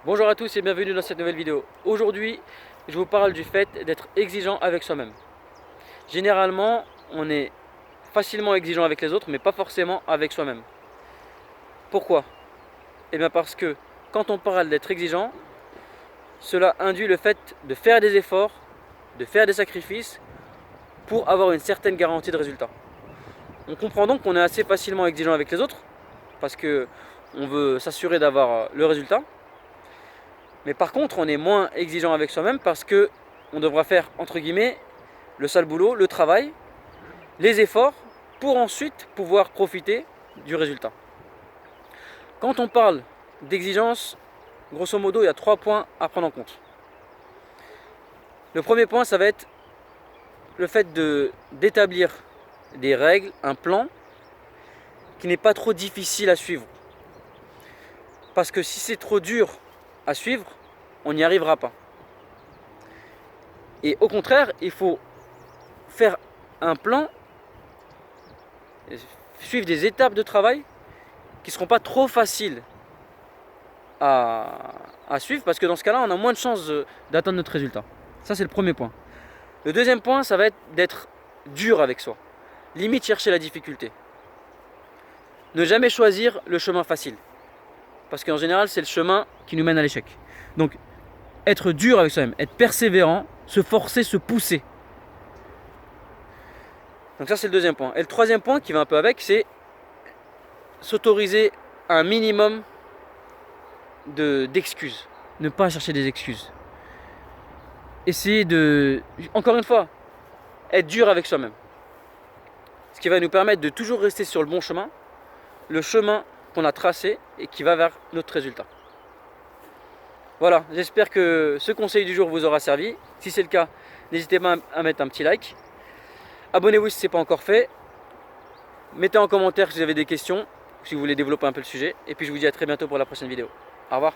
Bonjour à tous et bienvenue dans cette nouvelle vidéo. Aujourd'hui, je vous parle du fait d'être exigeant avec soi-même. Généralement, on est facilement exigeant avec les autres, mais pas forcément avec soi-même. Pourquoi? Eh bien parce que quand on parle d'être exigeant, cela induit le fait de faire des efforts, de faire des sacrifices pour avoir une certaine garantie de résultat. On comprend donc qu'on est assez facilement exigeant avec les autres parce que on veut s'assurer d'avoir le résultat. Mais par contre, on est moins exigeant avec soi-même parce que on devra faire, entre guillemets, le sale boulot, le travail, les efforts, pour ensuite pouvoir profiter du résultat. Quand on parle d'exigence, grosso modo, il y a 3 points à prendre en compte. Le premier point, ça va être le fait d'établir des règles, un plan qui n'est pas trop difficile à suivre. Parce que si c'est trop dur à suivre, on n'y arrivera pas. Et au contraire, il faut faire un plan, suivre des étapes de travail qui ne seront pas trop faciles à suivre, parce que dans ce cas-là, on a moins de chances d'atteindre notre résultat. Ça, c'est le premier point. Le deuxième point, ça va être d'être dur avec soi. Limite chercher la difficulté. Ne jamais choisir le chemin facile. Parce qu'en général, c'est le chemin qui nous mène à l'échec. Donc, être dur avec soi-même, être persévérant, se forcer, se pousser. Donc ça, c'est le deuxième point. Et le troisième point qui va un peu avec, c'est s'autoriser un minimum d'excuses. Ne pas chercher des excuses. Essayer de, encore une fois, être dur avec soi-même. Ce qui va nous permettre de toujours rester sur le chemin qu'on a tracé et qui va vers notre résultat. Voilà, j'espère que ce conseil du jour vous aura servi. Si c'est le cas, n'hésitez pas à mettre un petit like. Abonnez-vous si ce n'est pas encore fait. Mettez en commentaire si vous avez des questions, si vous voulez développer un peu le sujet. Et puis je vous dis à très bientôt pour la prochaine vidéo. Au revoir.